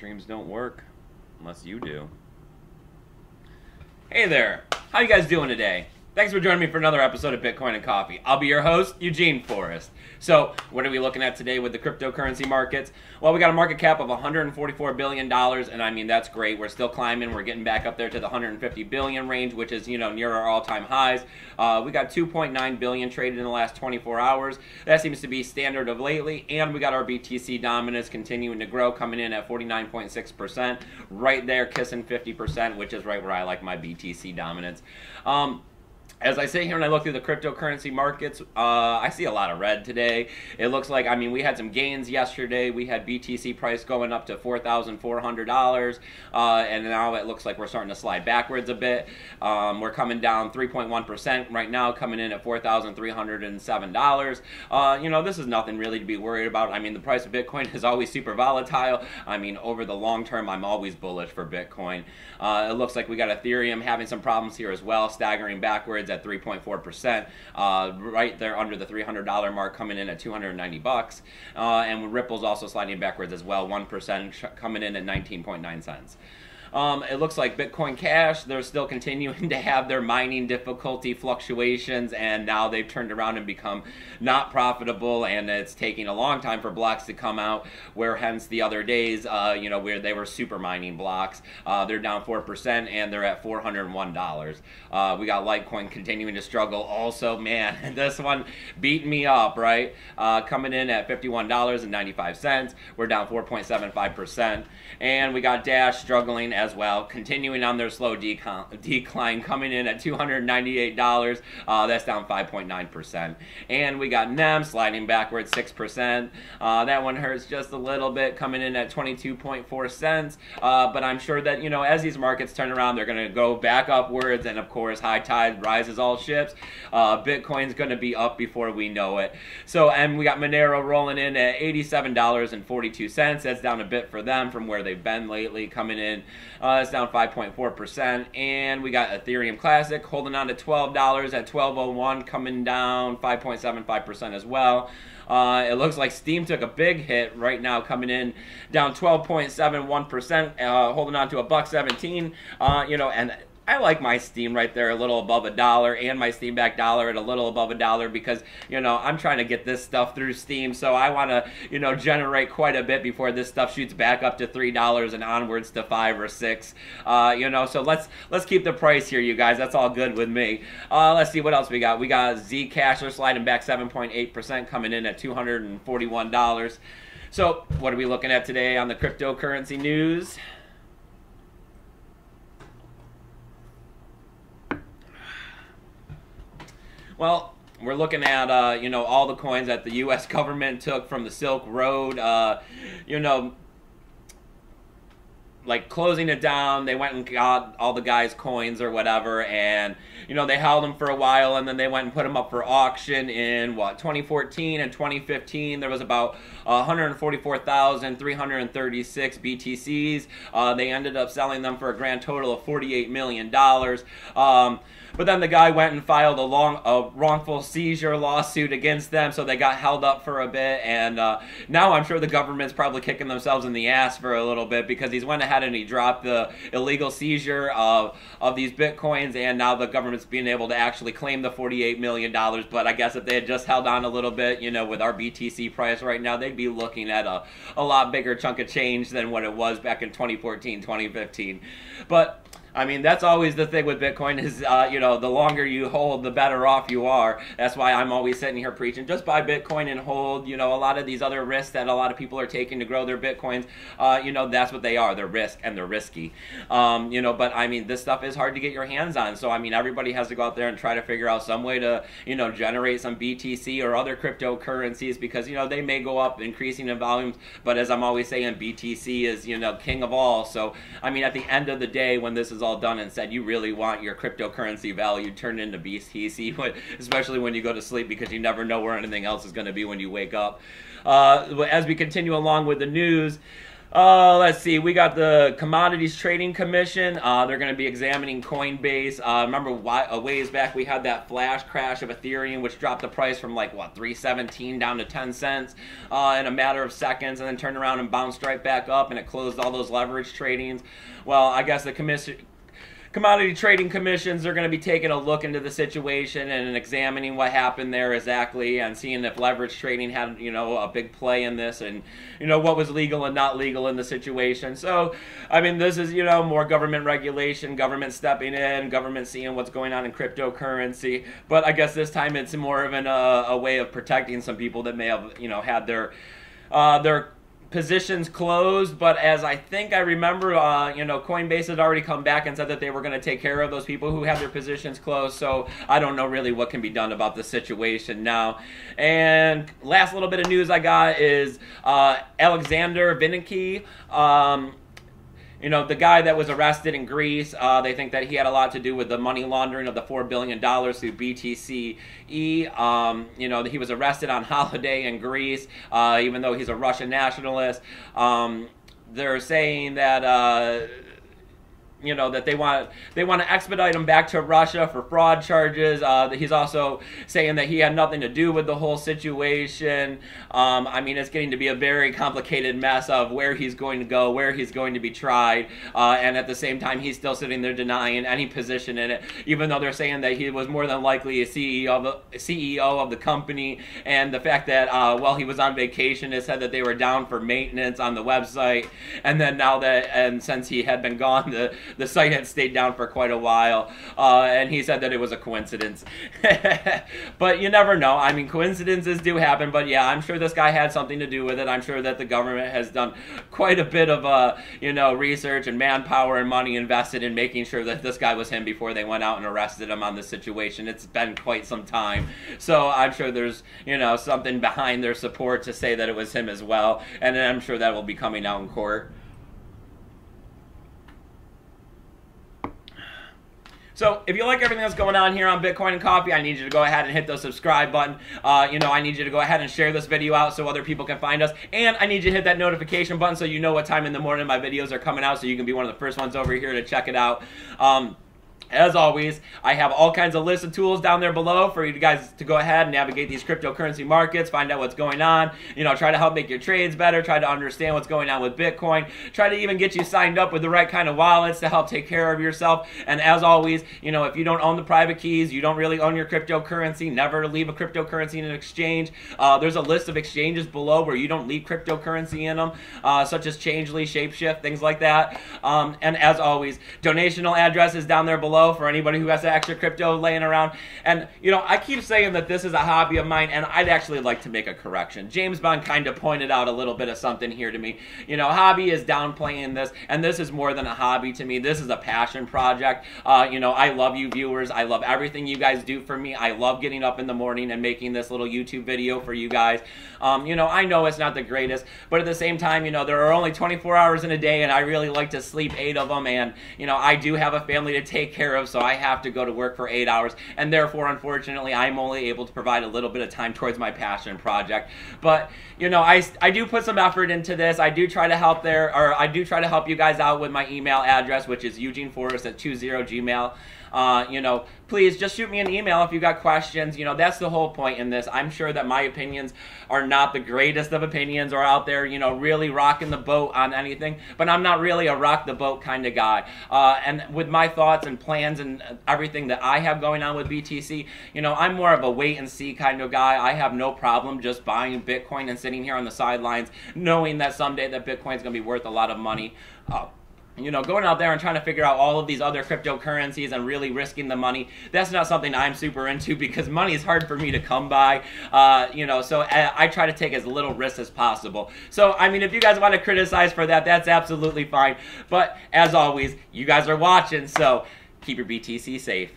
Dreams don't work unless you do. Hey there, how you guys doing today? Thanks for joining me for another episode of Bitcoin and Coffee. I'll be your host, Eugene Forrest. So, what are we looking at today with the cryptocurrency markets? Well, we got a market cap of $144 billion, and I mean, that's great. We're still climbing. We're getting back up there to the 150 billion range, which is, near our all-time highs. We got 2.9 billion traded in the last 24 hours. That seems to be standard of lately, and we got our BTC dominance continuing to grow, coming in at 49.6%, right there, kissing 50%, which is right where I like my BTC dominance. As I sit here and I look through the cryptocurrency markets, I see a lot of red today. It looks like, we had some gains yesterday. We had BTC price going up to $4,400, and now it looks like we're starting to slide backwards a bit. We're coming down 3.1% right now, coming in at $4,307. This is nothing really to be worried about. The price of Bitcoin is always super volatile. Over the long term, I'm always bullish for Bitcoin. It looks like we got Ethereum having some problems here as well, staggering backwards at 3.4%, right there under the $300 mark, coming in at 290 bucks. And Ripple's also sliding backwards as well, 1%, coming in at 19.9 cents. It looks like Bitcoin Cash, they're still continuing to have their mining difficulty fluctuations, and now they've turned around and become not profitable, and it's taking a long time for blocks to come out, where hence the other days, where they were super mining blocks, they're down 4%, and they're at $401. We got Litecoin continuing to struggle also. Man, this one beat me up, right? Coming in at $51.95. We're down 4.75%. And we got Dash struggling as well, continuing on their slow decline, coming in at $298. That's down 5.9%. And we got NEM sliding backwards 6%. That one hurts just a little bit, coming in at 22.4 cents. But I'm sure that, as these markets turn around, they're going to go back upwards. And of course, high tide rises all ships. Bitcoin's going to be up before we know it. So, and we got Monero rolling in at $87.42. That's down a bit for them from where they've been lately, coming in. It's down 5.4%. And we got Ethereum Classic holding on to $12 at $12.01, coming down 5.75% as well. It looks like Steam took a big hit right now, coming in down 12.71%, holding on to $1.17. And I like my Steam right there a little above $1, and my Steam back dollar at a little above $1, because, I'm trying to get this stuff through Steam, so I want to, generate quite a bit before this stuff shoots back up to $3 and onwards to $5 or $6. So let's keep the price here, you guys. That's all good with me. Let's see what else we got. We got Zcash, they're sliding back 7.8%, coming in at $241. So what are we looking at today on the cryptocurrency news? Well, we're looking at, all the coins that the U.S. government took from the Silk Road, like closing it down. They went and got all the guys' coins or whatever, and, they held them for a while, and then they went and put them up for auction in, 2014 and 2015. There was about 144,336 BTCs. They ended up selling them for a grand total of $48 million. But then the guy went and filed a wrongful seizure lawsuit against them, so they got held up for a bit, and now I'm sure the government's probably kicking themselves in the ass for a little bit, because he's went ahead and he dropped the illegal seizure of these Bitcoins, and now the government's being able to actually claim the $48 million, but I guess if they had just held on a little bit, with our BTC price right now, they'd be looking at a lot bigger chunk of change than what it was back in 2014, 2015. But that's always the thing with Bitcoin is, the longer you hold, the better off you are. That's why I'm always sitting here preaching, just buy Bitcoin and hold. A lot of these other risks that a lot of people are taking to grow their Bitcoins, that's what they are. They're risk, and they're risky. But this stuff is hard to get your hands on. So, everybody has to go out there and try to figure out some way to, generate some BTC or other cryptocurrencies, because, they may go up increasing in volumes. But as I'm always saying, BTC is, king of all. So, at the end of the day, when this is all done and said, you really want your cryptocurrency value turned into BTC, especially when you go to sleep, because you never know where anything else is going to be when you wake up. As we continue along with the news, Let's see. We got the Commodities Trading Commission. They're going to be examining Coinbase. Remember, a ways back we had that flash crash of Ethereum, which dropped the price from like what 317 down to 10 cents in a matter of seconds, and then turned around and bounced right back up, and it closed all those leverage tradings. Well, I guess the Commodity Trading Commissions are going to be taking a look into the situation and examining what happened there exactly, and seeing if leverage trading had, a big play in this, and, what was legal and not legal in the situation. So, I mean, this is, more government regulation, government stepping in, government seeing what's going on in cryptocurrency. But I guess this time it's more of a way of protecting some people that may have, had their positions closed. But as I think I remember, Coinbase had already come back and said that they were going to take care of those people who had their positions closed. So I don't know really what can be done about the situation now. And last little bit of news I got is Alexander Vinicky. The guy that was arrested in Greece, they think that he had a lot to do with the money laundering of the $4 billion through BTCE. He was arrested on holiday in Greece, even though he's a Russian nationalist. They're saying that that they want to expedite him back to Russia for fraud charges. He's also saying that he had nothing to do with the whole situation. It's getting to be a very complicated mess of where he's going to go, where he's going to be tried, and at the same time, he's still sitting there denying any position in it, even though they're saying that he was more than likely a CEO of the company, and the fact that while he was on vacation, it said that they were down for maintenance on the website, and then since he had been gone, the site had stayed down for quite a while, and he said that it was a coincidence. But you never know. I mean, coincidences do happen, but yeah, I'm sure this guy had something to do with it. I'm sure that the government has done quite a bit of, research and manpower and money invested in making sure that this guy was him before they went out and arrested him on this situation. It's been quite some time. So I'm sure there's, something behind their support to say that it was him as well, and I'm sure that will be coming out in court. So if you like everything that's going on here on Bitcoin and Coffee, I need you to go ahead and hit the subscribe button. I need you to go ahead and share this video out so other people can find us. And I need you to hit that notification button so you know what time in the morning my videos are coming out, so you can be one of the first ones over here to check it out. As always, I have all kinds of lists of tools down there below for you guys to go ahead and navigate these cryptocurrency markets, find out what's going on, try to help make your trades better, try to understand what's going on with Bitcoin, try to even get you signed up with the right kind of wallets to help take care of yourself. And as always, if you don't own the private keys, you don't really own your cryptocurrency, never leave a cryptocurrency in an exchange. There's a list of exchanges below where you don't leave cryptocurrency in them, such as Changely, Shapeshift, things like that. And as always, donational address is down there below for anybody who has extra crypto laying around. And, I keep saying that this is a hobby of mine, and I'd actually like to make a correction. James Bond kind of pointed out a little bit of something here to me. Hobby is downplaying this, and this is more than a hobby to me. This is a passion project. I love you viewers. I love everything you guys do for me. I love getting up in the morning and making this little YouTube video for you guys. I know it's not the greatest, but at the same time, there are only 24 hours in a day, and I really like to sleep 8 of them, and, I do have a family to take care of, so I have to go to work for 8 hours, and therefore, unfortunately, I'm only able to provide a little bit of time towards my passion project. But, I do put some effort into this. I do try to help you guys out with my email address, which is eugeneforrest@20gmail. Please just shoot me an email if you got questions. That's the whole point in this. I'm sure that my opinions are not the greatest of opinions or out there, really rocking the boat on anything, but I'm not really a rock the boat kind of guy. And with my thoughts and plans and everything that I have going on with BTC, I'm more of a wait and see kind of guy. I have no problem just buying Bitcoin and sitting here on the sidelines, knowing that someday that Bitcoin is going to be worth a lot of money. Going out there and trying to figure out all of these other cryptocurrencies and really risking the money, that's not something I'm super into, because money is hard for me to come by, so I try to take as little risk as possible. So, if you guys want to criticize for that, that's absolutely fine. But as always, you guys are watching, so keep your BTC safe.